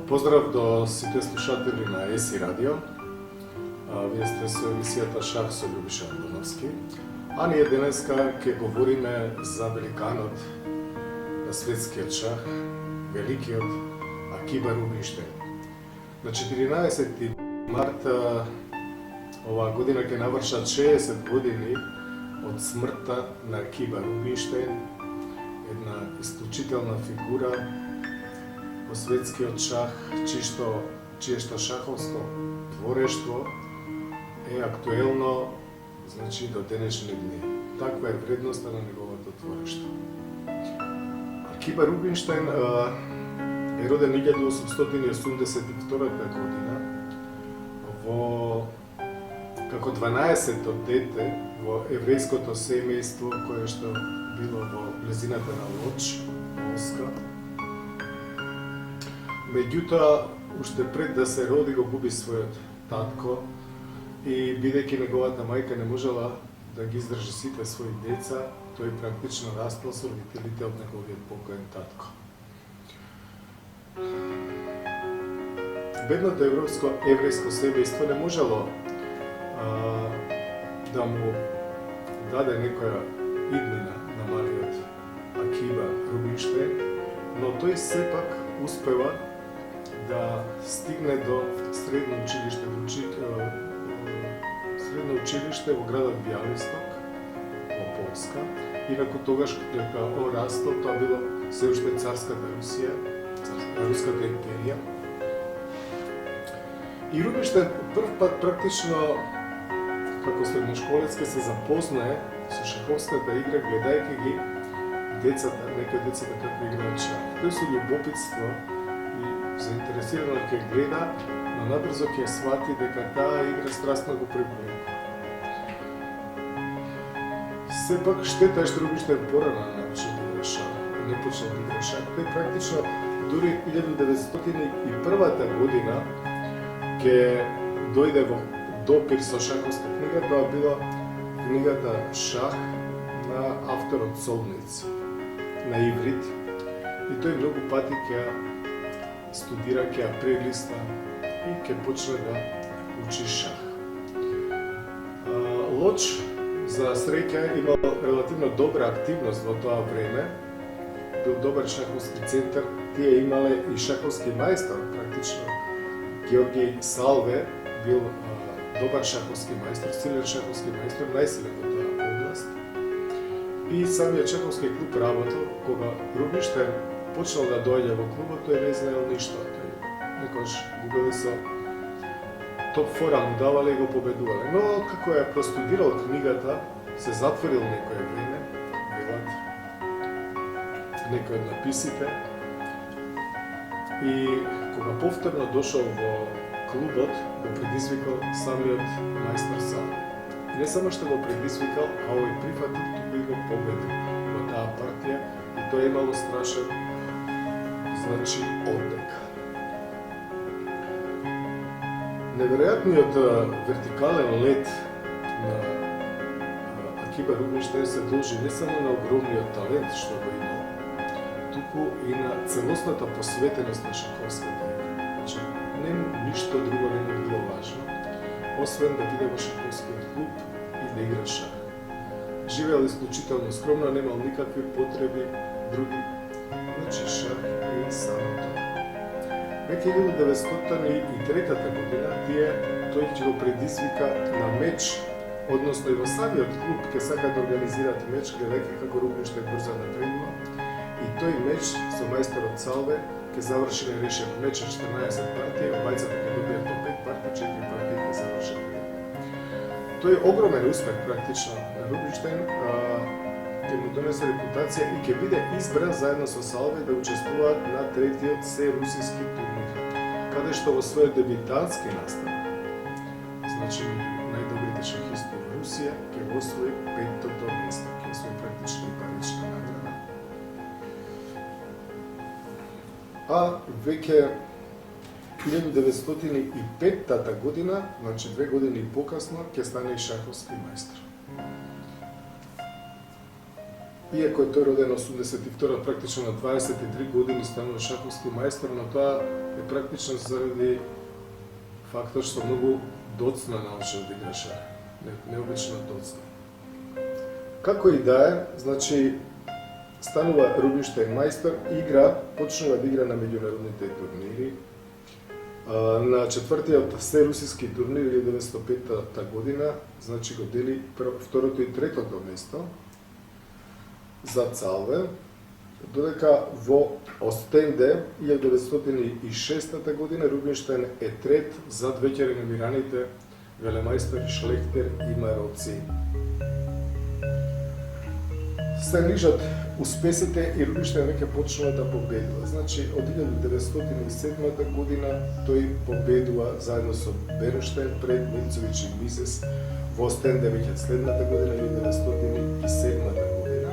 Поздрав до сите слушатели на ЕСИ радио. Вие сте со емисијата Шах со Љубиша Антоновски. А ние денеска ќе говориме за великанот на светскиот шах, великиот Акиба Рубинштейн. На 14 марта оваа година ќе навршат 60 години од смртта на Акиба Рубинштейн, една исклучителна фигура во светскиот шах, чиешто шаховско творештво е актуелно, значи, до денешни дни. Таква е вредноста на неговото творештво. Акиба Рубинштейн е роден 1882 година како 12-то дете во еврејското семејство кое што било во близината на Лоч, Полска. Меѓутоа, уште пред да се роди, го губи својот татко и бидејќи неговата мајка не можела да ги издржи сите своји деца, тој практично растал со родителите од неговиот покоен татко. Бедното еврејско семејство не можело да му даде некоја иднина на малиот Акиба Рубинштейн, но тој сепак успева да стигне до средно училиште во градот Бјалисток во Полска. Инаку тогаш дека он растал, тоа било се уште царската Русија, Руската империја. И Рубинштейн прв пат практично како средношколец ке се запознае со шаховската игра, гледајќи ги некои децата како играат шах. Тој со љубопитство и заинтересирано ќе гледа, но набрзо ќе свати дека таа игра страстно го привлекува. Сепак штета е што Рубинштейн порано научил да игра шах, не почнал да игра шах. Тој практично дури 1901 година ќе дојде во допир со шаховска книга, тоа била книгата Шах на авторот Солници на иврит, и тој многу пати ќе студира, ќе ја прелиста и ќе почне да учи шах. Лоч, за среќа, имал релативно добра активност во тоа време, бил добар шаховски центар, тие имале и шаховски мајстор, практично Георгиј Салве бил добар шаховски мајстор, силен шаховски мајстор, најсилен во таа област. И самиот шаховски клуб работел, кога Рубинштейн почнал да доаѓа во клубот, тој не знаел ништо. Тој некош го бил со топ фора му давале и го победувале. Но како ја простудирал книгата, се затворил некој време, велат некој од написите, и кога повторно дошол во клубот, го предизвикал самиот мајстор Салве. И не само што го предизвикал, а овој прифатил, туку и го победил во таа партија, и тоа имало страшен, значи, одек. Неверојатниот вертикален лет на Акиба Рубинштейн се должи не само на огромниот талент што го имал, туку и на целосната посветеност на шаховската игра. Значи, ништо друго не му било важно, освен да биде во шаховскиот клуб и да игра шах. Живеел исклучително скромно, немал никакви потреби други. Значи, шах и само тоа. Веќе 1903 година тој ќе го предизвика на меч, односно и во самиот клуб ќе сака да организираат меч, гледајќи како Рубинштейн брзо напредува, и тој меч со мајсторот Салве ќе заврши нерешен меч од 14 партии, обајцата ќе добијат по 5 партии, 4 партии ќе завршат. Тој огромен успех практично на Рубинштейн ќе му донесе репутација и ќе биде избран заедно со Салве да учествуваат на третиот се-русиски турнир, каде што во својот дебютантски настан, значи најдобрите шахисти во Русија, ќе го освои 5-то место, ќе освои практично и парична награда. А веќе 1905 година, значи 2 години покасно, ќе стане и шаховски мајстор. Иако е тој роден 82, практично на 23 години станува шаховски мајстор, но тоа е практично заради фактот што многу доцна научил да игра шах. Необично доцна. Како и да е, значи, станува Рубинштейн мајстор, почнува да игра на меѓународните турнири. На четвртиот срусиски турнир 1905 година, значи го дели второто и третото место за Цалве, додека во Остенде 1906 година Рубинштейн е трет зад веќе реномираните велемајстори Шлехтер и Мароци. Се нижат успесите и Рубинштейн веќе почнува да победува. Значи, од 1907 година тој победува заедно со Бернштейн пред Мицович и Мизес во Остенде веќе следната година, 1907 година.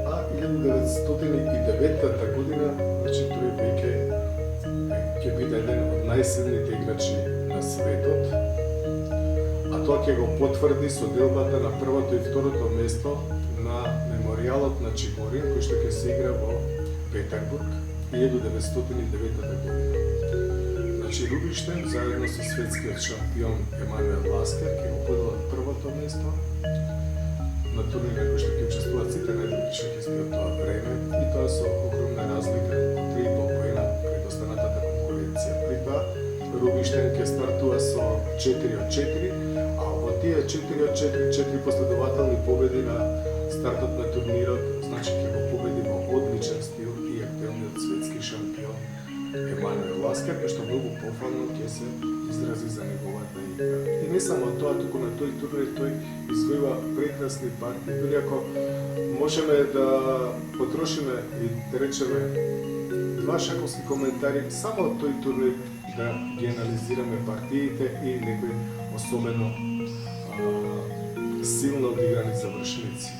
А 1909 година, значи, тој веќе ќе биде еден од најсилните играчи на светот. А тоа ќе го потврди со делбата на првото и второто место на меморијалот на Чигорин, кој што ќе се игра во Петербург 1909 година. Значи, Рубинштейн заедно со светскиот шампион Емануел Ласкер ќе го поделат првото место на турнир на кој што ќе учествуваат сите најдобри шахисти од тоа време, и тоа со огромна разлика од 3,5 поена пред останатата конкуренција. При тоа Рубинштейн ќе стартува со 4 од 4, а во тие 4 од 4 последователни победи на стартот на турнирот, значи ќе го победи во одличен стил и актуелниот светски шампион Емануел Ласкер, кој што многу пофално ќе се изрази за неговата игра. И не само тоа, туку на тој турнир тој извојува прекрасни партии, дури ако можеме да потрошиме и да речеме 2 шаховски коментари само од тој турнир, да ги анализираме партиите и некои особено силно одиграни завршници.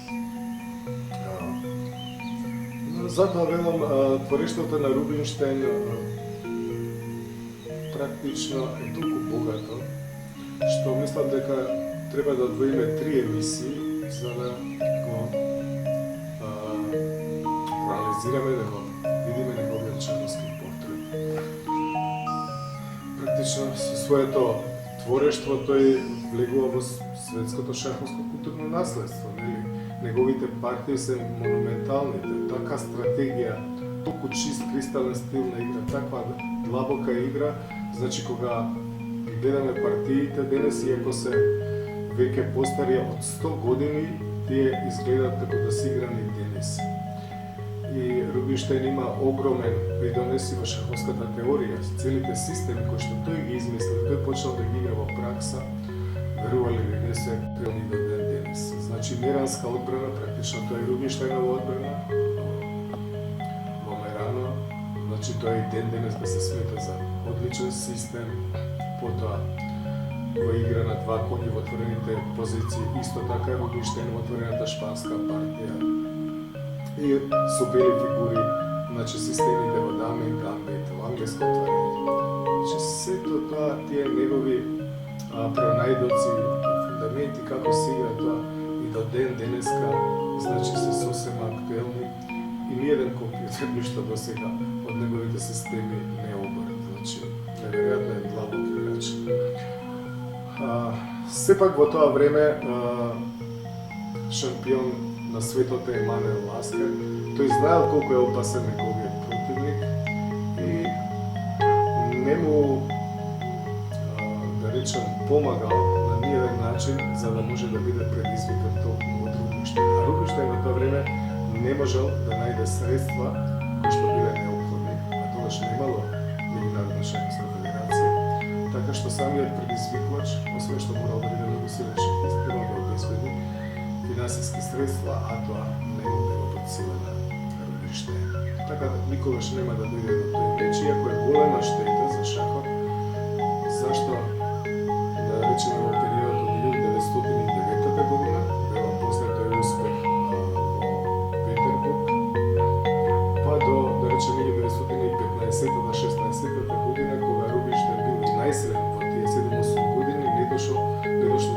Затоа велам, творештвото на Рубинштейн практично е толку богато, што мислам дека треба да одвоиме 3 емисии за да го проанализираме, да го видиме неговиот шаховски портрет. Практично со своето творештво тој влегува во светското шаховско културно наследство, нели? Неговите партии се монументалните, така стратегија, толку чист кристален стил на игра, таква длабока игра, значи кога гледаме партиите денес, иако се веќе постари од 100 години, тие изгледаат како да се играни денес. И Рубинштейн има огромен придонеси во шаховската теорија, целите системи кои што тој ги измисли, тој почнал да ги игра во пракса, верували ли не се актуелни до ден денес. Значи, меранска одбрана, практично тоа е Рубинштейнова одбрана во Мерано, значи тоа и ден денес да се смета за одличен систем, потоа во игра на 2 коњи во отворените позиции, исто така Рубинштейн во отворената шпанска партија и со бели фигури, значи системите во даме и гамбит, во англеско отворење. Значи, сето тоа, тие негови пронајдоци, фундаменти, како се игра тоа и до ден денеска, значи се сосема актуелни и ниеден компјутер ништо до сега од неговите системи не обори. Значи, неверојатно е длабок играч. Сепак во тоа време шампион на светот е Емануел Ласкер. Тој знаел колку е опасен неговиот противник и не му, да речем, помагал на ниеден начин за да може да биде предизвикан толку од Рубинштейн. А Рубинштейн во тоа време не можел да најде средства кои што биле неопходни, а тогаш немало Меѓународна шаховска федерација. Така што самиот предизвикувач, освен што морал да биде многу силен шахист, требал да обезбеди финансиски средства, а тоа не му било под сила на Рубинштейн. Така никогаш нема да дојде до тој реч, иако е голема штета за шахот, зашто, да речеме, во периодот од 1909 година, била познатој успех во Петербург, па до, да речеме, 1915-16 година, кога Рубинштейн бил најсилен во тие 7-8 години, не дошло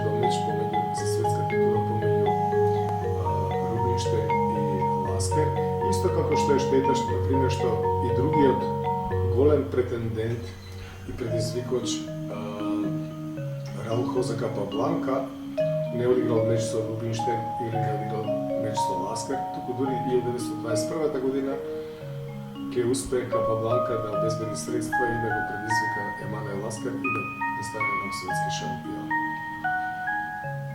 до меч помеѓу за светска титула помеѓу šteta što, na primjer, što i другиот голем претендент и предизвикач Раул Хозе Капабланка не одиграл меч со Рубинштейн или не одиграл меч со Ласкар, туку дури 1921 година ќе успее Капабланка да обезбеди средства и да го предизвика Емануел Ласкар и да стане нов светски шампион.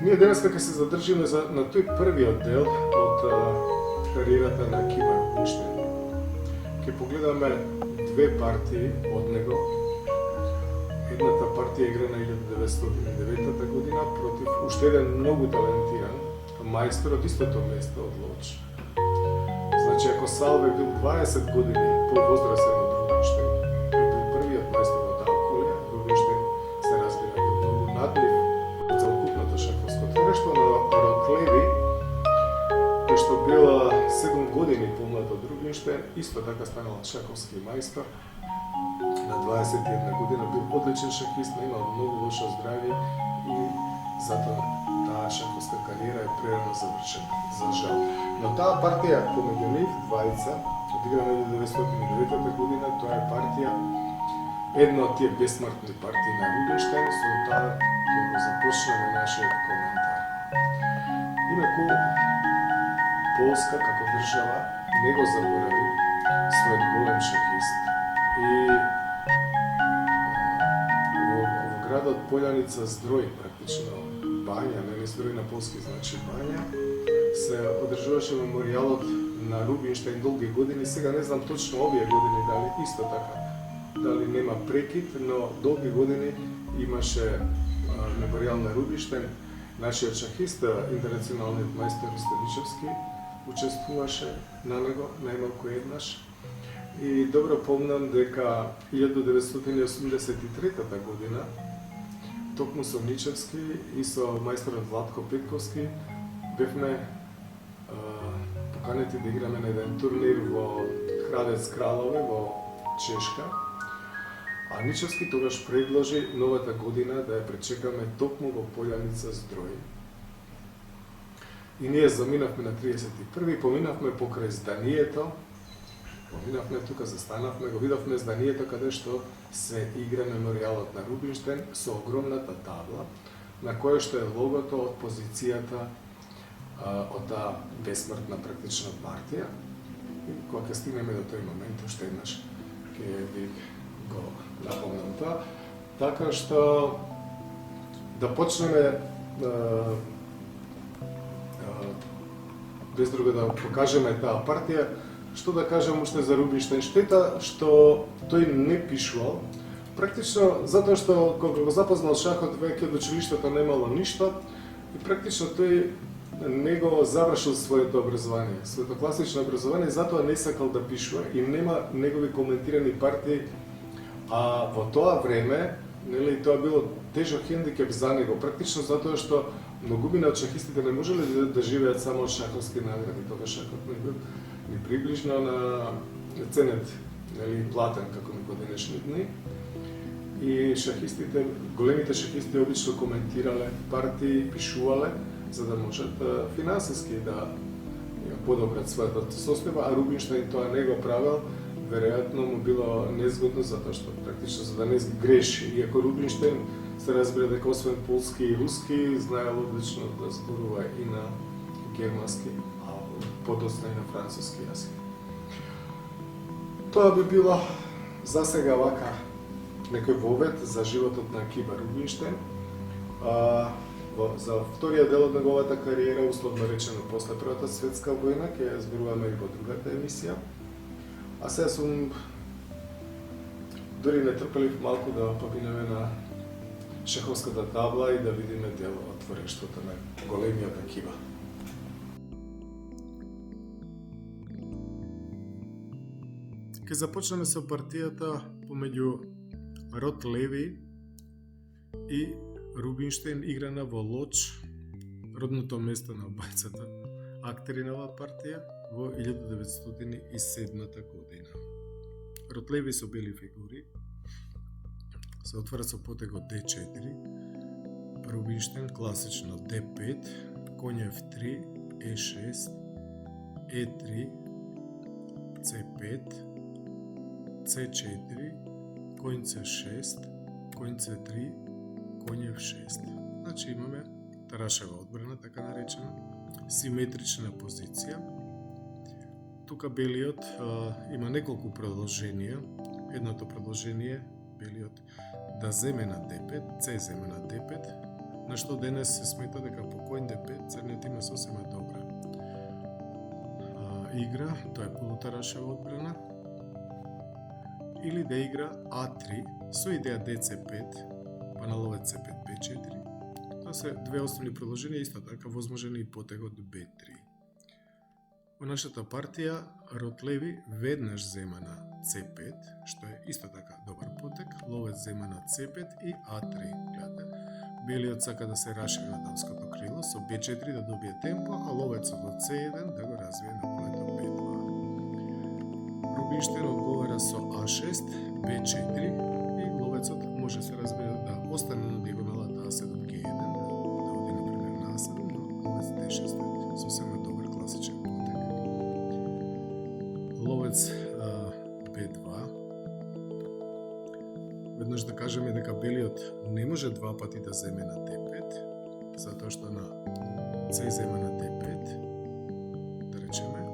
Ние денес ќе се задржиме на тој првиот дел од кариерата на Кима Рубинштейн. Ќе погледаме две партии од него. Едната партија играна 1909 година против уште еден многу талентиран мајстор од истото место од Лоч. Значи, ако Салве бил 20 години повозрасен од Рубинштейн и бил првиот мајстор во таа колија, Рубинштейн се разбира бил многу надлив од целокупното шаховско творештво, но Ротлеви, кој што била 7 години помлад од Рубинштейн, исто така станал шаховски мајстор. На 21 година бил одличен шахист, но имал многу лошо здравје и затоа таа шаховска кариера е прерано завршена, за жал. Но таа партија помеѓу нив двајца, одиграна 1909 година, тоа е партија, една од тие бесмртни партии на Рубинштейн, со таа ќе го започнеме нашиот коментар. Инаку, Полска како држава не го заборави својот голем шахист. И во градот Полјаница Здрој, практично бања, нели Здрој на полски значи бања, се одржуваше меморијалот на Рубинштейн долги години. Сега не знам точно овие години дали исто така, дали нема прекид, но долги години имаше меморијал на Рубинштейн. Нашиот шахист, интернационалниот мајстор Станичевски, учествуваше на него најмалку еднаш. И добро помнам дека 1983 година токму со Ничевски и со мајсторот Владко Петковски бевме поканети да играме на еден турнир во Храдец Кралове во Чешка. А Ничевски тогаш предложи новата година да ја пречекаме токму во Полјаница Здрој. И ние заминавме на 31-ви, поминавме покрај зданието, поминавме тука, застанавме, го видовме зданието каде што се игра меморијалот на Рубинштейн со огромната табла, на која што е логото од позицијата од таа бесмртна практична партија. И кога ќе стигнеме до тој момент, уште еднаш ќе ви го напомнам тоа. Така што да почнеме без друго да покажеме таа партија. Што да кажам уште за Рубинштейн? Штета што тој не пишувал. Практично затоа што кога го запознал шахот веќе од училиштето немало ништо и практично тој не го завршил своето образование, своето класично образование, затоа не сакал да пишува и нема негови коментирани партии. А во тоа време, нели, тоа било тежок хендикеп за него, практично затоа што многумина од шахистите не можеле да живеат само од шаховски награди, тога шахот не бил ни приближно на ценет, нели, платен како во денешни дни. И шахистите, големите шахисти обично коментирале партии, пишувале, за да можат финансиски да подобрат својата состојба, а Рубинштейн тоа не го правил, веројатно му било незгодно затоа што практично за да не греши. Иако Рубинштейн се разбира дека освен полски и руски, знаел одлично да зборува и на германски, а подоцна и на француски јазик. Тоа би било за сега вака некој вовед за животот на Кима Рубинштейн. За вториот дел од неговата кариера, условно речено после Првата светска војна, ќе ја зборуваме и во другата емисија. А сега сум дури нетрпелив малку да поминеме на шаховската табла и да видиме дел од творештвото на големиот Акива. Ке започнеме со партијата помеѓу Рот Леви и Рубинштейн, играна во Лоч, родното место на обајцата актери на оваа партија, во 1907 година. Рот Леви со бели фигури се отвара со потегот D4, Рубинштейн класично D5, конј F3, E6, E3, C5, 5, C4, konj C6, konj C3, konj F6. Znači imаме тарашева одбрана, така наречена, симетрична позиција. Тука белиот има неколку продолженија. Едното продолжение белиот да земе на D5, C земе на D5, на што денес се смета дека по конј D5 црниот има сосема добра игра, тоа е полутарашева одбрана, или да игра А3 со идеја DC5, па на ловец C5, B4. Тоа се две основни продолженија, исто така возможен и потегот B3. Во нашата партија род леви веднаш зема на C5, што е исто така добар потек, ловец зема на C5 и A3. Гледате, белиот сака да се рашири на дамското крило, со B4 да добие темпо, а ловецот од C1 да го развие на полето B2. Рубинштейн одговара со А6, B4 и ловецот може се разбира да остане на диагоналата А7, G1, да оди например на А7, но ловец D6 е сосема добар класичен потек. Ловец B2. Веднаш да кажеме дека белиот не може два пати да земе на D5, затоа што на C зема на D5, да речеме,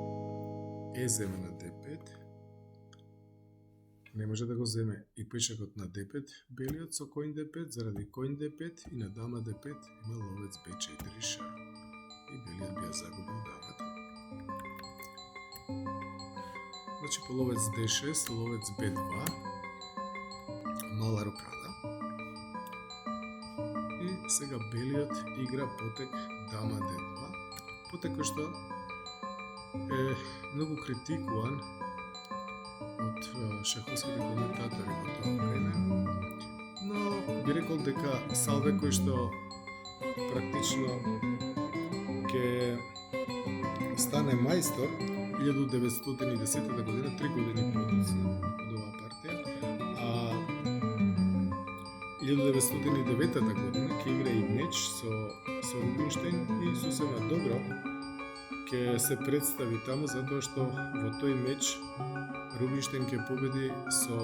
E зема на D5, не може да го земе и пешакот на D5 белиот со конј D5, заради конј D5 и на дама D5 има ловец B4 ша. И белиот би ја загубил дамата. Значи по ловец D6, ловец B2, мала рокада. И сега белиот игра потек дама D2. Потек кој што е многу критикуван од шаховските коментатори во тоа време, но би рекол дека Салве кој што практично ќе стане мајстор 1910 година, 3 години подоцна од оваа партија, а 1909 година ќе игра и меч со Рубинштейн и сосема добро ќе се представи таму, затоа што во тој меч Рубинштейн ќе победи со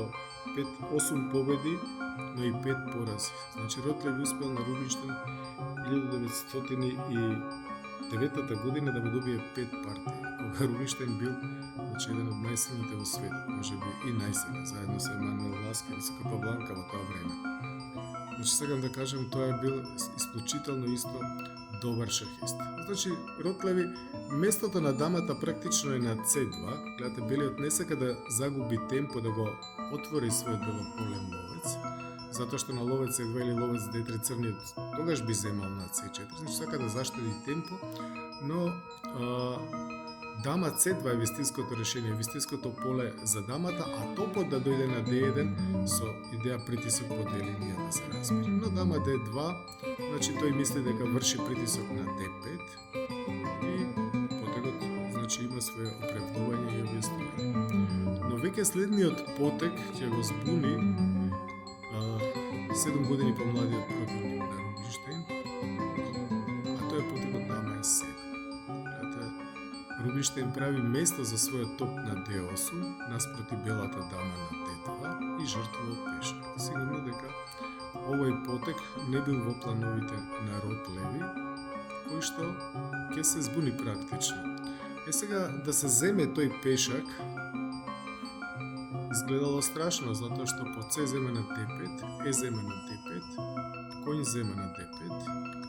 8 победи, но и 5 порази. Значи Ротлеви успел на Рубинштейн 1909 година да му добие 5 партии, кога Рубинштейн бил еден од најсилните во светот, можеби и најсилен, заедно со Емануел Ласкер и со Капабланка во тоа време. Значи сакам да кажам, тоа е бил исклучително исто добар шахист. Значи Ротлеви местото на дамата практично е на C2. Гледате, белиот не сака да загуби темпо, да го отвори својот белополен ловец, затоа што на ловец C2 или ловец D3 црниот тогаш би земал на C4, значи сака да заштеди темпо, но дама C2 е вистинското решение, вистинското поле за дамата, а топот да дојде на D1 со идеја притисок по D линија да се разбира. Но дама D2, значи тој мисли дека врши притисок на D5 и потегот значи има свое оправдување и објаснување. Но веќе следниот потек ќе го збуни 7 години помладиот противник на Рубинштейн, а тој е потекот дама E7. Рубинштейн прави место за својот топ на D8 наспроти белата дама на D2 и жртвува пешак. Сигурно дека овој потек не бил во плановите на род леви, кој што ќе се збуни практично. Сега да се земе тој пешак изгледало страшно, затоа што по C земе на D5, E земе на D5, конј земе на D5,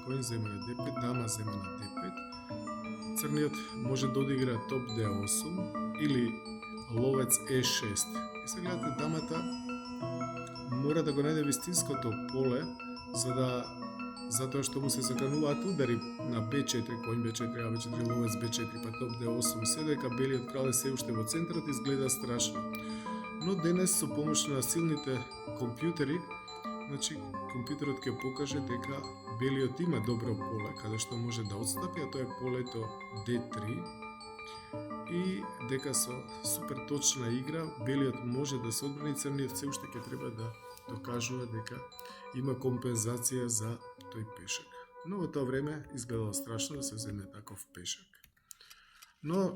конј земе на D5, дама земе на D5, црниот може да одигра топ D8 или ловец E6. И сега гледате, дамата мора да го најде вистинското поле, затоа што му се закануваат удари на B4, конј B4, A4, ловец B4, па топ D8, се дека белиот крал е се уште во центарот, изгледа страшно. Но денес со помош на силните компјутери, значи компјутерот ќе покаже дека белиот има добро поле каде што може да отстапи, а тоа е полето D3 и дека со супер точна игра белиот може да се одбрани, црниот се уште ќе треба да докажува дека има компензација за тој пешак. Но во тоа време изгледало страшно да се земе таков пешак. Но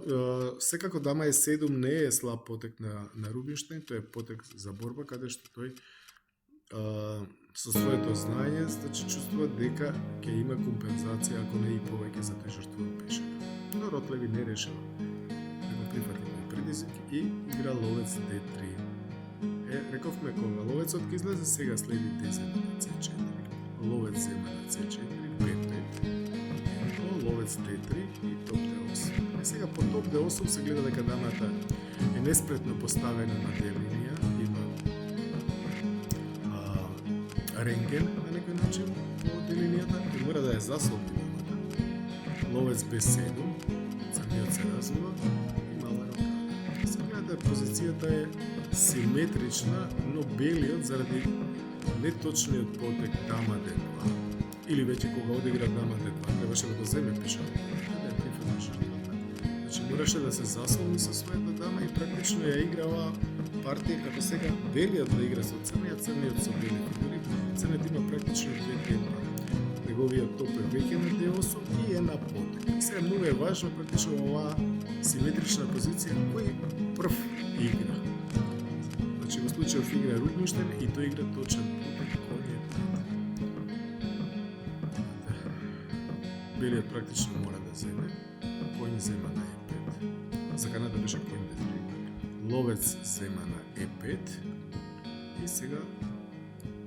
секако дама Е7 не е слаб потек на Рубинштейн, тој е потек за борба каде што тој со своето знаење значи чувствува дека ќе има компензација ако не и повеќе за тој жртвуван пешак. Но Ротлеви не решава да го прифати тој предизвик и игра ловец D3. Рековме кога ловецот ќе излезе, сега следи D7 на C4. Ловец зема на C4, B5, ловец D3 и топ D8. Сега по топ D8 се гледа дека дамата е неспретно поставена на D-линија, има рентген на некој начин по D-линијата и мора да ја заслоби дамата. Ловец B7, црниот се развива и мала рокада. Се гледа позицијата е симетрична, но белиот заради неточниот потек дама D2 или веќе кога одигра дама D2 требаше да го земе пешакот, да ја прифати жртвата. Значи мораше да се заслони со својата дама и практично ја играва партија како сега белиот да игра со црниот, црниот со бели фигури. Црниот има практично две темпа. Неговиот топ е веќе на D8 и е на потек. Сега многу е важно практично оваа симетрична позиција кој прв игра. Значи во случајов игра Рубинштейн и тој игра точен потек кој е белиот практично мора да земе, кој зема на E5. За Канада беше кој D3. Ловец зема на E5 и сега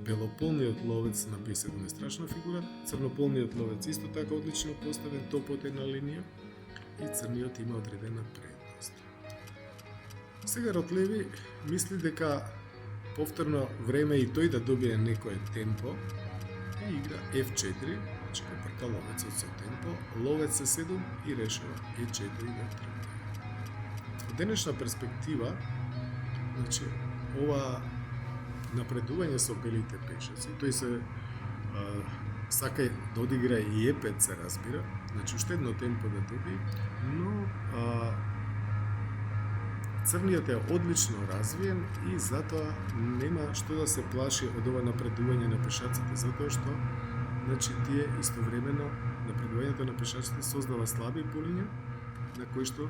белополниот ловец на B7 е страшна фигура, црнополниот ловец исто така одлично поставен, топот е на линија и црниот има одредена предност. Сега Ротлеви мисли дека повторно време и тој да добие некое темпо и игра F4, значи го прка ловецот со темпо, ловец C7 и решава E4 да тргне. Од денешна перспектива, значи ова напредување со белите пешаци, тој се сака да одигра и E5 се разбира, значи уште едно темпо да доби, но црниот е одлично развиен и затоа нема што да се плаши од ова напредување на пешаците, затоа што значи тие истовремено напредувањето на пешаците создава слаби полиња на кои што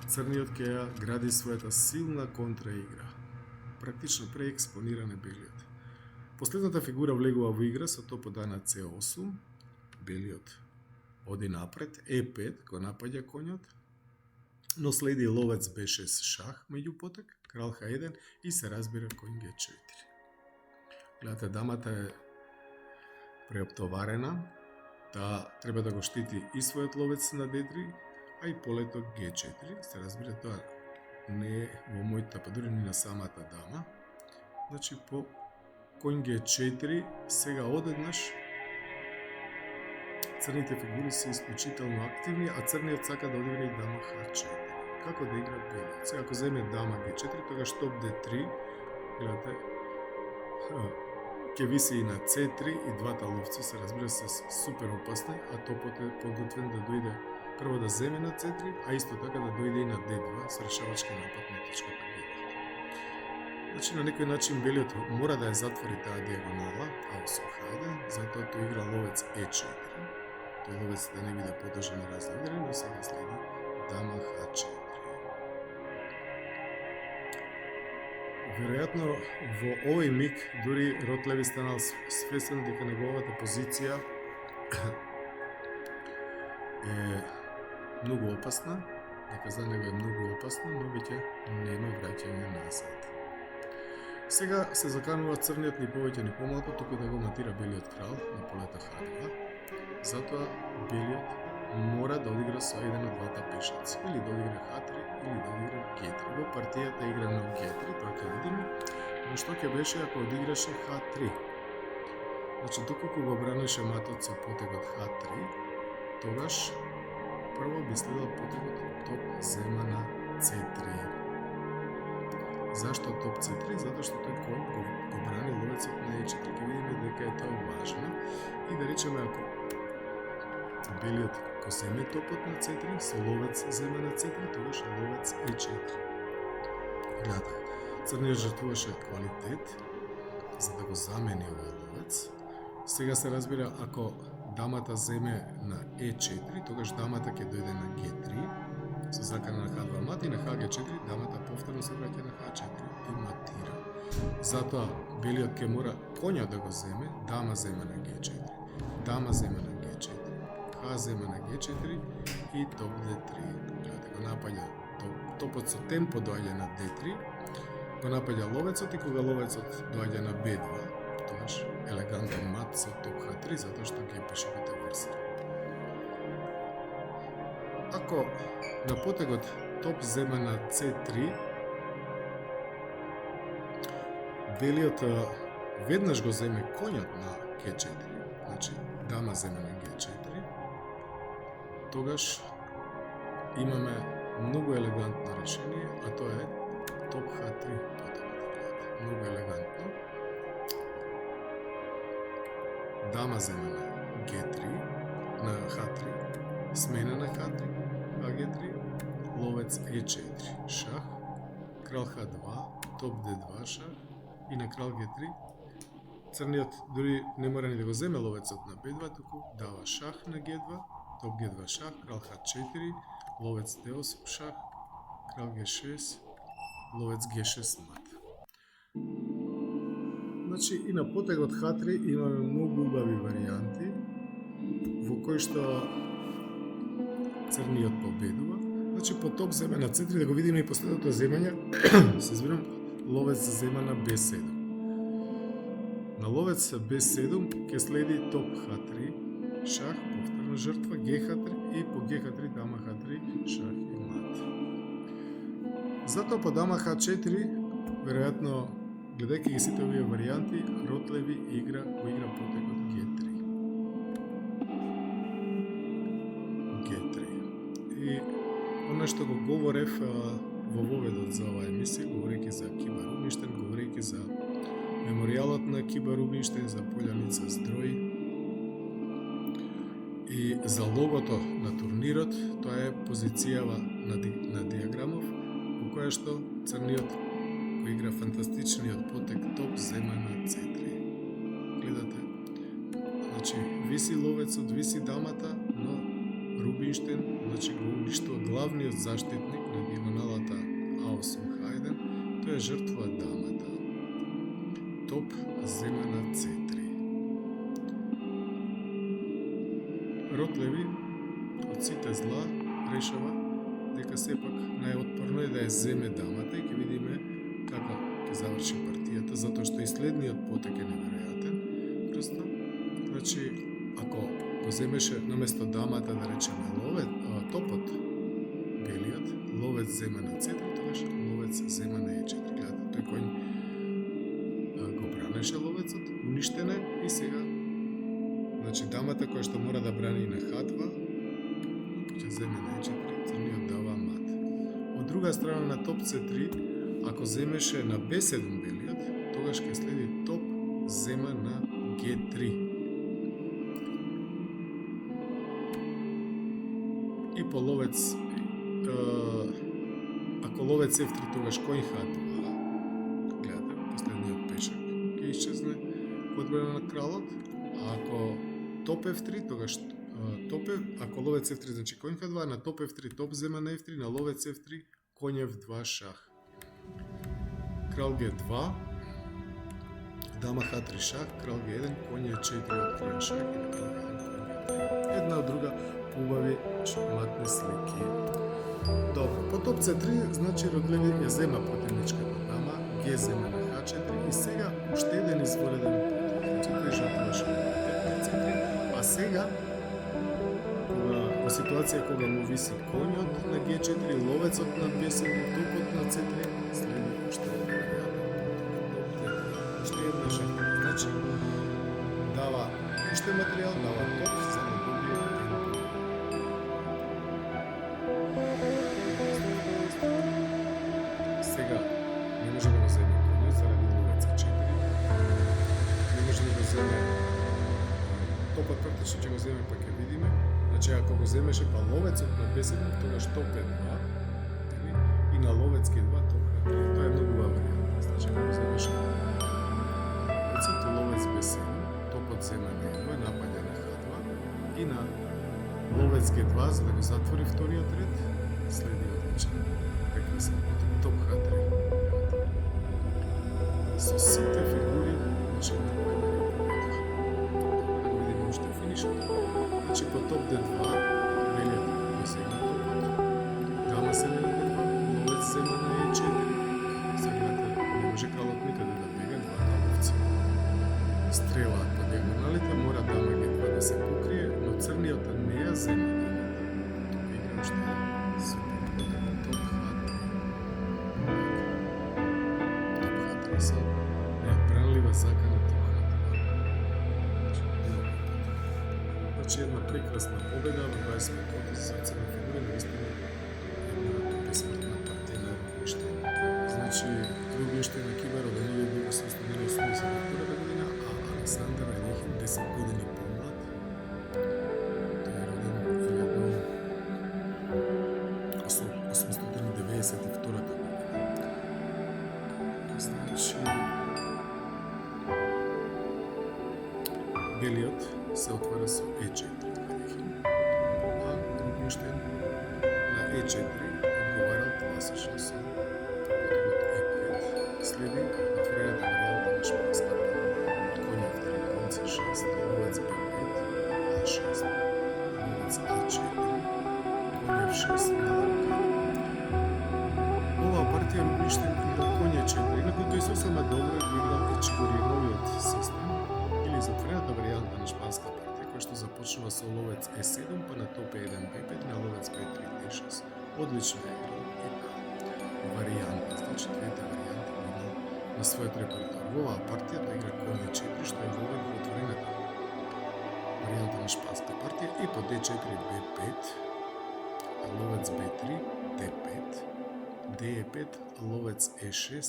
црниот ќе ја гради својата силна контраигра. Практично преекспониран е белиот. Последната фигура влегува во игра со топот на C8, белиот оди напред, E5 го напаѓа коњот, но следи ловец B6 шах меѓу потек, крал H1 и се разбира коњ G4. Гледате, дамата е преоптоварена, таа треба да го штити и својот ловец на D3, а и полето G4, се разбира тоа не е во мојата, па дури ни на самата дама. Значи по коњ G4 сега одеднаш црните фигури се исклучително активни, а црниот сака да одигра и дама H4. Како да игра белиот? Сега ако земе дама G4, тогаш топ D3, гледате, ќе виси и на C3 и двата ловци се разбира се супер опасни, а топот е подготвен да дојде прво да земе на C3, а исто така да дојде и на D2 с решавачки напад на точката G2. Значи на некој начин белиот мора да ја затвори таа диагонала, а со H1, затоа тој игра ловец E4. Тој ловец да не биде подржан на разлидери, но сега следи дама H4. Веројатно во овој миг дури Ротлеви станал свесен дека неговата позиција е многу опасна, дека за него е многу опасна, но веќе нема враќање назад. Сега се заканува црниот ни повеќе ни помалку, туку да го матира белиот крал на полето H2. Затоа белиот мора да одигра со еден од двата пешаци, или да одигра H3, или да одигра G3. Во партијата игра на G3, тоа ќе видиме, но што ќе беше ако одиграше H3? Значи, доколку го бранеше матот со потегот H3, тогаш прво би следил потегот топ зема на C3. Зашто топ C3? Затоа што тој кој го брани ловецот на E4, ќе видиме дека е тоа важно. И да речеме, ако белиот го земе топот на C3, со ловец зема на C3, тогаш ловец E4. Гледате, црниот жртвуваше квалитет за да го замени овој ловец. Сега се разбира, ако дамата земе на E4, тогаш дамата ќе дојде на G3 со закана на H2 мат и на HG4 дамата повторно се враќа на H4 и матира. Затоа белиот ќе мора коњот да го земе, дама зема на G4, дама зема на G4, H зема на G4 и топ D3. Гледате, го напаѓа топот со темпо доаѓа на D3, го напаѓа ловецот и кога ловецот доаѓа на B2, тогаш елегантен мат со топ H3 затоа што ги пешевите версија. Ако на потегот топ зема на C3, белиот веднаш го земе коњот на G4, значи дама земе на G4, тогаш имаме многу елегантно решение, а тоа е топ H3 потегот. Многу елегантно. Дама зема на G3, на H3, смена на H3, G3, ловец E4, шах, крал H2, топ D2 шах и на крал G3. Црниот дури не мора ни да го земе ловецот на B2, туку дава шах на G2, топ G2 шах, крал H4, ловец D8 шах, крал G6, ловец G6 мат. Значи и на потегот H3 имаме многу убави варијанти во кои што црниот победува. Значи по топ земе на C3 да го видиме и последното земање, се збирам, ловец зема на B7. На ловец B7 ќе следи топ H3, шах, повторна жртва, G3 и по G3 дама H3, шах и мат. Затоа по дама H4, веројатно, гледајќи ги сите овие варијанти, Ротлеви го игра потегот G3. G3. И она што го говорев во воведот за оваа емисија, говорејќи за Акиба Рубинштейн, говорејќи за меморијалот на Акиба Рубинштейн, за Полјаница Здрој и за логото на турнирот, тоа е позицијава на диаграмов, во која што црниот го игра фантастичниот потек топ зема на C3. Гледате, значи виси ловецот, виси дамата, но Рубинштейн, значи го уништува главниот заштитник на диагоналата А8 Хајден, тој е жртва дамата. Топ зема на C3. Ротлеви од сите зла решава дека сепак најотпорно е да ја земе дамата и ќе видиме како ќе заврши партијата, затоа што и следниот потек е неверојатен. Просто, значи, ако го земеше наместо дамата, да речеме топот, белиот, ловец зема на C3, тогаш ловец зема на E4. Гледате, тој кој го бранеше ловецот, уништене и сега, значи дамата која што мора да брани на H2, ќе земе на E4, црниот дава мат. Од друга страна на топ C3, ако земеше на B7 белиот, тогаш ќе следи топ зема на G3. И по ловец, ако ловец F3, тогаш кој H2. Гледате, последниот пешак ќе исчезне во одбрана на кралот, а ако топ F3, тогаш ако ловец F3, значи кој H2, на топ F3, топ зема на F3, на ловец F3, коњ F2 шах. Крал G2, дама H3 шах, крал G1, коњ E4 открија шах и на крал G1 коњ G3. Една од друга убави матни слики. Добро, по топ C3, значи Ротлеви ја зема противничката дама, G зема на H4 и сега уште еден извореден потек. Значи тој жртваше на C3, а сега во ситуација кога му виси коњот на G4, ловецот на B7, топот на C3, следи уште еден уште една жртва. Значи дава уште материјал, дава топ за да добие темпо. Сега не може да го земе коњот заради ловец 4. Не може да го земе топот практично ќе го земе, па ќе видиме. Значи ако го земеше па ловецот на B7, тогаш топ е 2 и на ловец G2 топ е 3. Тоа е многу варијанта. Значи ако го земеше ловец B7, топот зема на E2, напаѓа на H2 и на ловец G2 за да го затвори вториот ред, Следи одличен прекрасен пот. Топ H3. Со сите фигури, значи на поимени победува. Да го видиме уште финишот. Значи по топ D2, белиот го сегна топот. Дама се на D2, ловец зема на E4. Сегнате, не може кралот никаде да бега, двата ловци стрелаат по диагоналите, мора дама G2 да се покрие, но црниот не ја зема дамата. Тука игра уште супер потока, топ H3. Топ H3 со неотбранлива закана топ H2. Значи една прекрасна победа во 25 потоци за црна фигура, наистина една бесмртна партија на Рубинштейн. Значи, Рубинштейн на Кибер од 1982 година, а Александър Алехин 10 години помлад. Тој е роден 1892 година. Значи, белиот се отвара со E4 Алехин, а Рубинштейн на E4 одговарал класично со потокот E5. Следи отворената варијанта на шпанска конја F3, конј C6, ловец B5, A6, ловец A4, конј F6 на ларка. Оваа партија Рубинштейн играл конј E4, инаку тој сосема добро играл Ечигориновиот систем, или затворената варијанта на шпанска партија, која што започнува со ловец E7, па на топ E1 B5, на ловец B3 D6. Одлично е играл и варијанта, значи двете варијанти имал на својот репертоар. Во оваа партија тој игра конј E4, што е вовек во отворената варијанта на шпанска партија, и по D4 B5, ловец B3 D5, D5, ловец E6,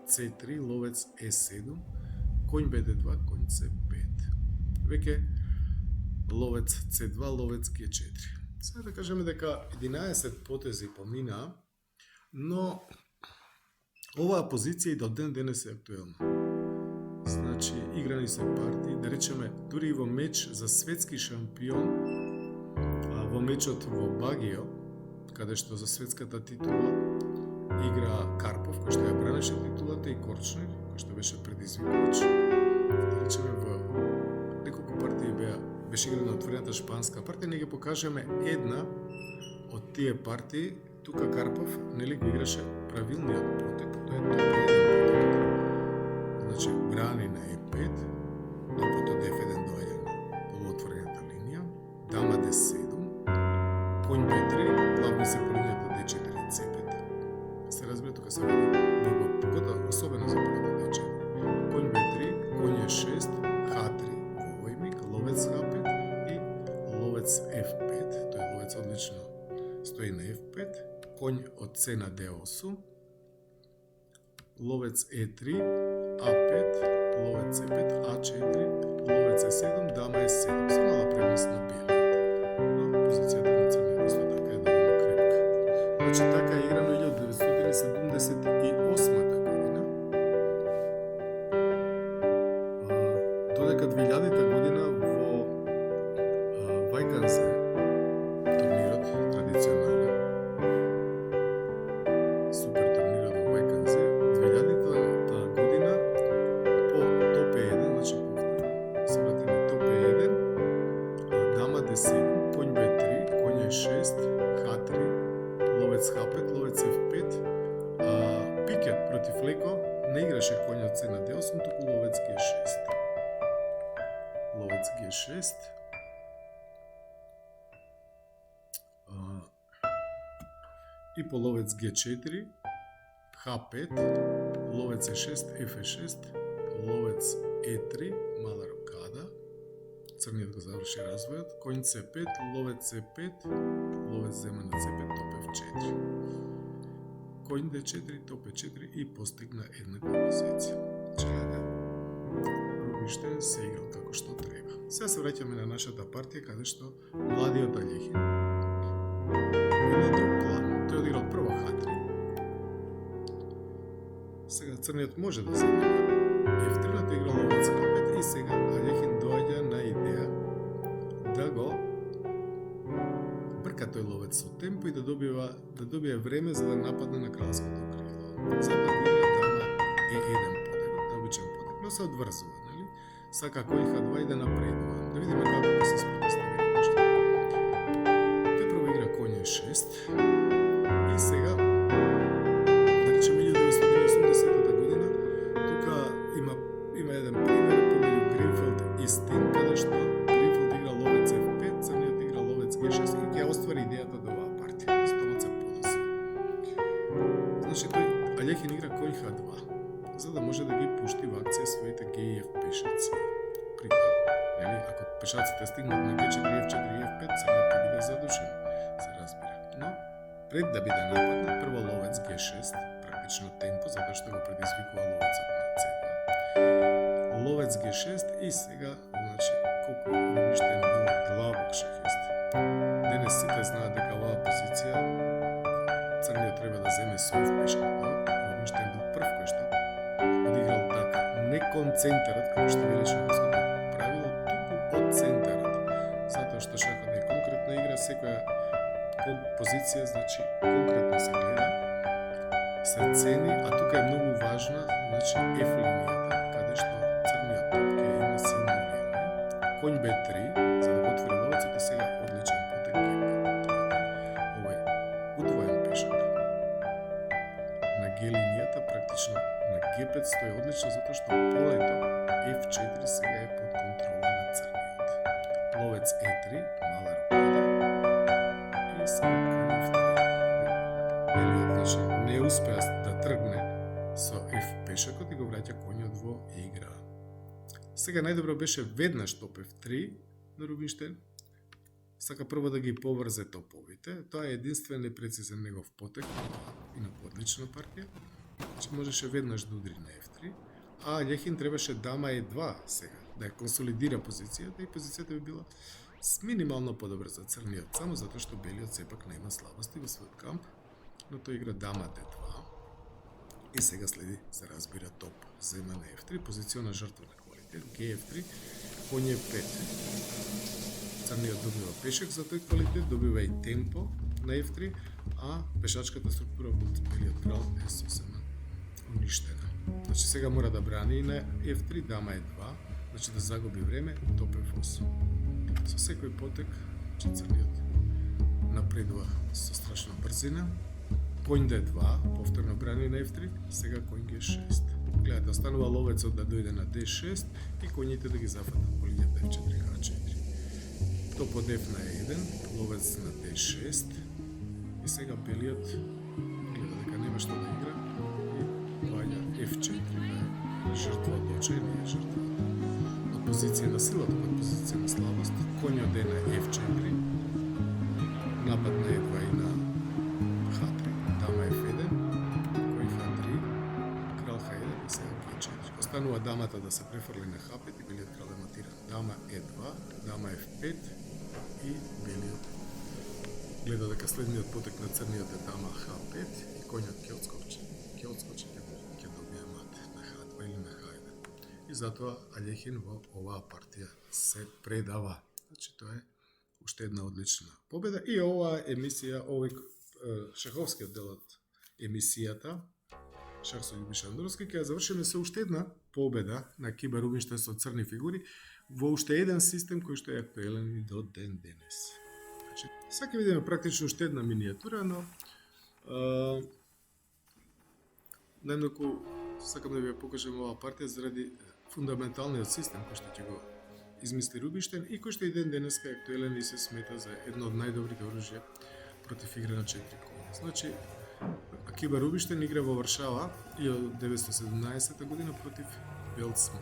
C3, ловец E7, конј BD2, конј C5. Веќе ловец C2, ловец G4. Сега да кажеме дека 11 потези поминаа, но оваа позиција и до ден денес е актуелна. Значи, играни се партии, да речеме, дури и во меч за светски шампион, во мечот во Багио, каде што за светската титула игра Карпов, кој што ја бранеше титулата, и Корчнер, кој што беше предизвикувач. Да речеме, во неколку партии беше играна отворената шпанска партија, не ги покажеме една од тие партии. Тука Карпов нели го играше правилниот потек, тоа е топ 1 потек. Значи, брани на E5, а потоа F1 доаѓа на полуотворената линија, дама D7, конј B3, главно се по линијата D4 и C5. Се разбира, тука се води борба, поготоа особено за полата D4. Конј B3, конј E6, H3 во овој миг, ловец H5 и ловец F5. Тој ловец одлично стои на F5, конј од C на D8, ловец E3, A5, ловец C5, A4, ловец E7, дама E7, со мала предност на белиот. Но позицијата на црниот исто така е доволно крепка. Значи, така е играно 1978 година, додека 2000 година во Вајканзе, турнирот традиционален, супер турнирот во Вајканзе, 2000 година по топ E1, значи повторно, се вратиме топ E1, дама D7, конј B3, конј E6, H3, ловец H5, ловец F5, пикет против леко, не играше конјот C на D8, туку ловец G6. Ловец G6, и по ловец G4, H5, ловец E6, F6, ловец E3, мала рокада, црниот го заврши развојот, конј C5, ловец C5, ловец зема на C5, топ F4. Конј D4, топ E4 и постигна еднаква позиција. Чега, Рубинштейн се играл како што треба. Сега се враќаме на нашата партија, каде што младиот Алехин има друг план. Тој одиграл прво H3. Сега црниот може да земе F3, на тој играл ловец H5 и сега Алехин доаѓа на идеја да го брка тој ловец ловец со темпо и да добие време за да нападне на кралското крило. Затоа го игра дама E1 потегот, обичен потег, но се одврзува, нели? Сака конј H2 и да напредува. Да видиме како ќе се спротиви нешто. Тој прво игра конј E6 и сега да речеме 1980 година тука има еден пример помеѓу Гринфелд и Стин, каде што Гринфелд игра ловец F5, црниот игра ловец G6 и ќе оствари идејата до оваа партија. Стомот се подоси. Значи тој Алехин игра конј H2, за да може да ги пушти во акција своите G и F пешаци. Пример, нели, ако пешаците стигнат на G4, F4 и F5, црниот ќе биде задушен, се разбира. Но пред да биде нападнат, прво ловец G6, практично темпо, затоа што го предизвикува ловецот на C2. Ловец G6 и сега, значи, колку Рубинштейн бил длабок шахист. Денес сите знаат дека оваа позиција црниот треба да земе свој пешка, но Рубинштейн бил прв кој што одиграл така, не кон центарот, како што велеше шаховското правило, туку од центарот. Затоа што шахот е конкретна игра, секоја позиција, значи, конкретно се гледа, се цени, а тука е многу важна, значи, F линијата, каде што црниот топ ќе има силно влијание. Конј B3, за да го отвори ловецот и сега одличен потег G5. Ова е удвоен пешак. На G линијата, практично на G5 стои одлично, затоа што полето F4 сега е под контрола на црниот. Ловец E3, мала рокада, и сега конј F3. Белиот, значи, не успеа да тргне со F пешакот и го враќа конјот во игра. Сега најдобро беше веднаш топ F3 на Рубинштейн. Сака прво да ги поврзе топовите. Тоа е единствен непрецизен негов потек, инаку одлична партија. Значи можеше веднаш да удри на F3, а Алехин требаше дама E2 сега, да ја консолидира позицијата и позицијата би била минимално подобра за црниот, само затоа што белиот сепак нема слабости во својот камп, но тој игра дама D2 и сега следи, се разбира, топ зема на F3, позициона жртва на квалитет, G-F3, конј E5. Црниот добива пешек за тој квалитет, добива и темпо на F3, а пешачката структура под белиот крал е сосема уништена. Значи сега мора да брани и на F3, дама E2, значи да загуби време, топ F8. Со секој потек, че црниот напредува со страшна брзина. Конј D2, повторно брани на F3, сега конј G6. Гледате, останува ловецот да дојде на D6 и коњите да ги зафатат по линијата F4, H4. Топ од F на E1, ловец на D6 и сега белиот гледа дека нема што да игра и ваѓа F4, жртва од очај, не е жртва од позиција на сила, тука од позиција на слабост. Конјот е на F4, напад на E2 и на H3, дама F1, кој H3, крал H1 и сега G4. Останува дамата да се префрли на H5 и белиот крал е матиран. Дама E2, дама F5 и белиот гледа дека следниот потек на црниот е дама H5 и коњот ќе отскочи, ќе добие мат на H2 или на H1. И затоа Алехин во оваа партија се предава. Значи тоа е уште една одлична победа и оваа емисија, овој шаховскиот дел од емисијата Шах со Љубиша Андоровски ќе завршиме со уште една победа на Киба Рубинштейн со црни фигури во уште еден систем кој што е актуелен и до ден денес. Значи, сега ќе видиме практично уште една минијатура, но најмногу сакам да ви ја покажам оваа партија заради фундаменталниот систем кој што ќе го измисли Рубинштейн и кој што и ден денеска е актуелен и се смета за едно од најдобрите оружја против игра на 4 коња. Значи, Акиба Рубинштейн игра во Варшава 1917 година против Белицман.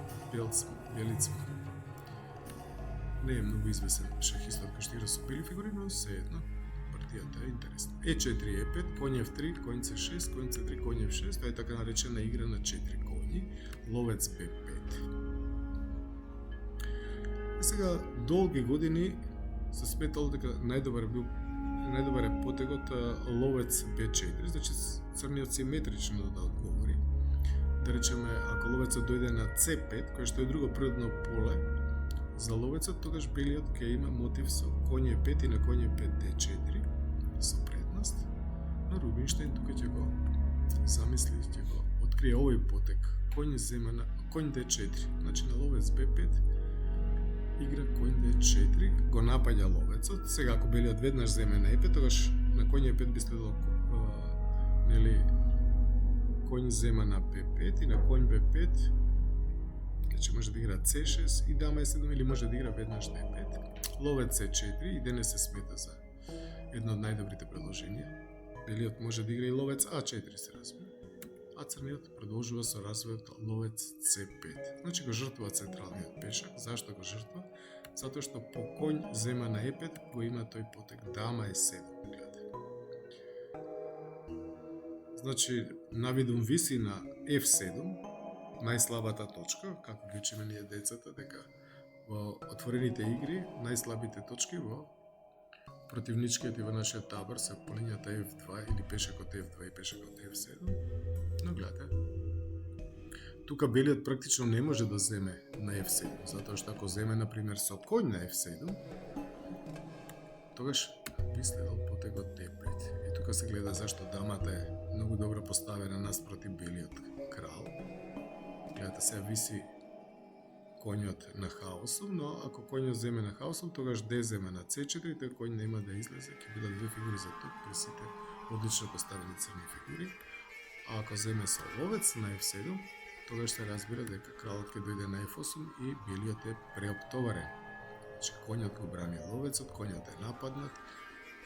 Не е многу известен шахистот кој што игра со бели фигури, но сеедно партијата е интересна. E4, E5, конј F3, конј C6, конј C3, конј F6, тоа е така наречена игра на 4 коњи, ловец B5. И сега долги години се сметало дека најдобар е потегот ловец B4, значи црниот симетрично да одговори. Да речеме, ако ловецот дојде на C5, кој што е друго природно поле за ловецот, тогаш белиот ќе има мотив со конј E5 и на конј E5 D4. со предност, но Рубинштейн тука ќе го замисли, ќе го открие овој потек. Конј зема на конј d4, значи на ловец b5 игра конј d4, го напаѓа ловецот. Сега ако белиот веднаш земе на e5, тогаш на конј e5 би следело нели конј зема на b5 и на конј b5 значи може да игра c6 и дама e7 или може да игра веднаш d5. Ловец c4 и денес се смета за едно од најдобрите предложенија. Белиот може да игра и ловец a4 се разбира. А црниот продолжува со развојот ловец c5. Значи го жртвува централниот пешак. Зашто го жртва? Затоа што по конј зема на e5 го има тој потек дама e7. Гледате. Значи навидум виси на f7, најслабата точка, како ги учиме ние децата, дека во отворените игри најслабите точки во противничкиот и во нашиот табор се по линијата f2 или пешакот f2 и пешакот f7. Но гледате, тука белиот практично не може да земе на f7, затоа што ако земе, например, со конј на f7, тогаш би следал потегот d5. И тука се гледа зашто дамата е многу добро поставена наспроти белиот крал. Гледате, сега виси коњот на хаосом, но ако коњот земе на хаосом, тогаш d земе на c4, тој коњ нема да излезе, ќе бидат две фигури за тук, при сите одлично поставени црни фигури. А ако земе со ловец на f7, тогаш се разбира дека кралот ќе дојде на f8 и белиот е преоптоварен. Значи коњот го брани ловецот, коњот е нападнат.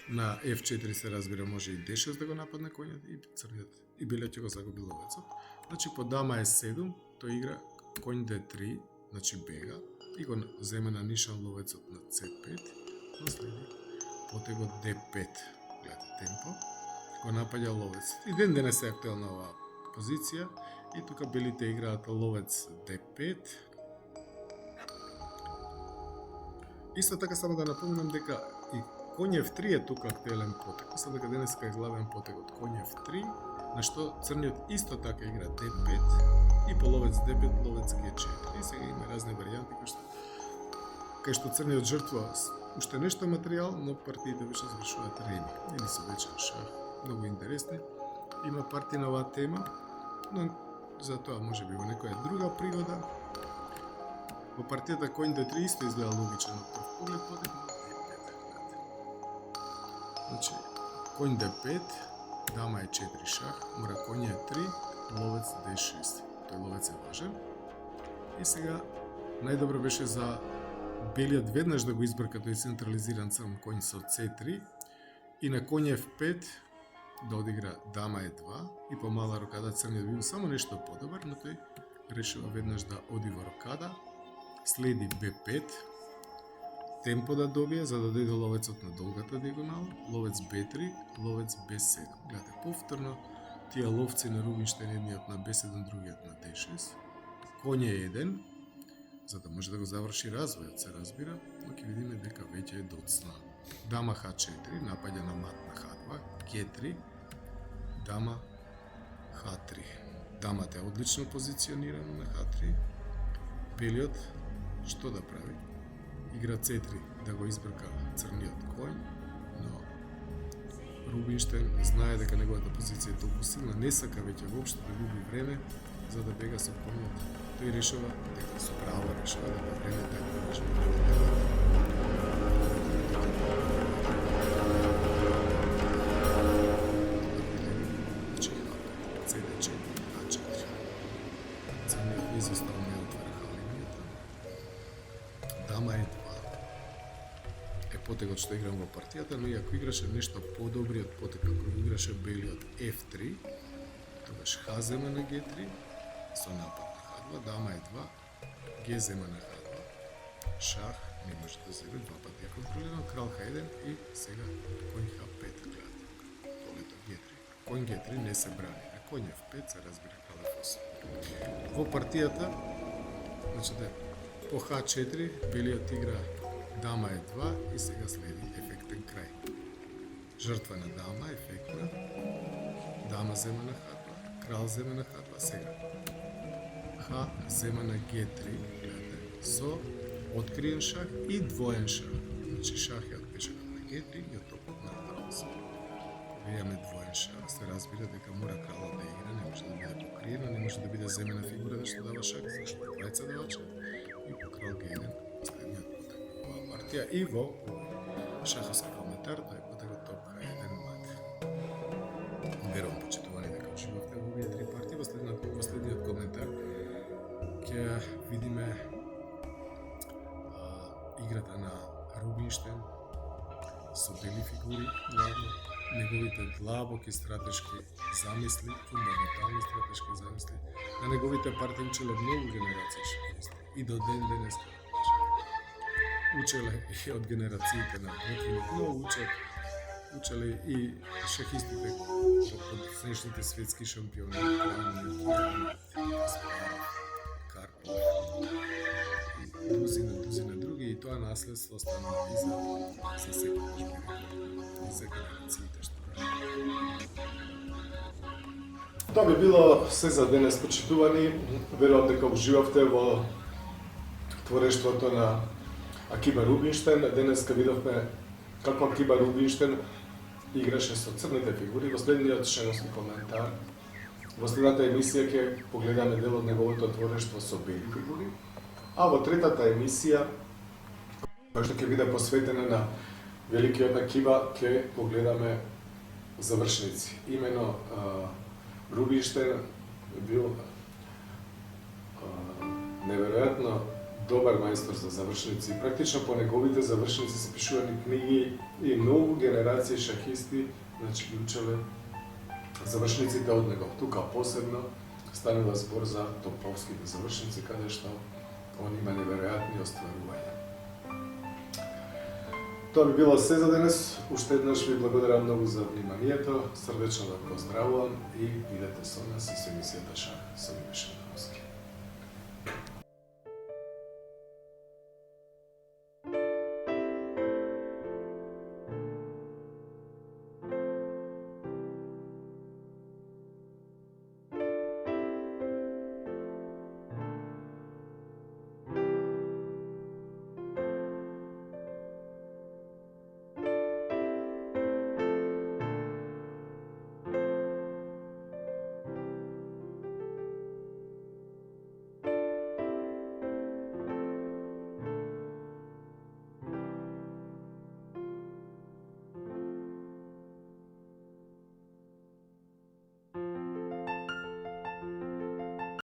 На f4 се разбира може и d6 да го нападне коњот и црниот и белиот ќе го загуби ловецот. Значи по дама e7 тој игра конј d3, значи бега и го зема на нишан ловецот на c5, но следи потегот d5. Гледате темпо. Го напаѓа ловец. И ден денес е актуелна оваа позиција и тука белите играат ловец d5. Исто така само да напомнам дека и конј f3 е тука актуелен потек. Мислам дека денеска е главен потекот конј f3, на што црниот исто така игра d5 и по ловец d5 ловец g4. И сега има разни варијанти кај што црниот жртва уште нешто материјал, но партиите веќе завршуваат реми или се вечер шах. Многу интересни. Има партии на оваа тема, но за тоа може би во некоја друга пригода. Во партијата конј d3 исто изгледа логичен од прв поглед, потек d5. Значи, конј d5, дама e4 шах, мора конј e3, ловец d6. Тој ловец е важен. И сега најдобро беше за белиот веднаш да го избрка тој централизиран црн конј со c3 и на конј f5 да одигра дама e2 и по мала рокада црниот бил само нешто подобар, но тој решува веднаш да оди во рокада, следи b5, темпо да добие за да дојде ловецот на долгата диагонала, ловец b3, ловец b7. Гледате, повторно тие ловци на Рубинштейн, едниот на b7, другиот на d6, конј е 1, за да може да го заврши развојот, се разбира, но ќе видиме дека веќе е доцна. Дама h4, напаѓа на мат на h2, g3, дама h3. Дамата е одлично позиционирана на h3. Белиот што да прави? Игра c3 да го избрка црниот коњ, но Рубинштейн знае дека неговата позиција е толку силна, не сака веќе воопшто да губи време за да бега со коњот. Тој решава дека со право решава дека времето е поважно. Дама е 2. Потекот што играм во партијата, но и ако играше нешто подобри од потекот, ако играше белиот f3, тогаш х зема на g3, со напад на h2, дама е 2, г зема на h2, шах не може да земе, два пати е контролиран, крал h1 и сега конј h5, гледате, полето g3. Конј g3 не се брани, а конј f5 се разбира крал f8. Во партијата, значи да по h4 белиот игра дама е 2 и сега следи ефектен крај. Жртва на дама, ефектна. Дама зема на h2, крал зема на h2, сега. Х зема на g3, гледате, со откриен шах и двоен шах. Значи шах е од пешакот на g3 и од топот на h8. Видиме двоен шах, се разбира дека мора кралот да игра, не може да биде покриено, не може да биде земена фигура да што дава шах, зашто двајца давача и по крал Г1 последниот потек во оваа партија и во шаховски коментар тој потек од топ H1 мат. Верувам, почитувани, дека уживавте во овие три партии. Последниот коментар ќе видиме играта на Рубинштен со бели фигури, главно неговите длабоки стратешки замисли, фундаментални стратешки замисли. На неговите партии учеле многу генерации шахисти и до ден денеска учеле и од генерациите на Ботвин, но учеле и шахистите од снешните светски шампиони, Карпов и дузина други, и тоа наследство останува и за секојаш и за генерациите што Тоа би било се за денес, почитувани. Верувам дека уживавте во творештвото на Акиба Рубинштен. Денеска видовме како Акиба Рубинштен играше со црните фигури. Во следниот шаховски коментар, во следната емисија ќе погледаме дел од неговото творештво со бели фигури, а во третата емисија, која што ќе биде посветена на великиот Акиба, ќе погледаме завршници. Имено Рубинштен бил неверојатно добар мајстор за завршници. Практично по неговите завршници се пишувани книги и многу генерации шахисти, значи ги учеле завршниците од него. Тука посебно станува збор за топовските завршници, каде што он има неверојатни остварувања. Тоа би било се за денес. Уште еднаш ви благодарам многу за вниманието. Срдечно да поздравувам и бидете со нас и со емисијата Шах со Мимешан.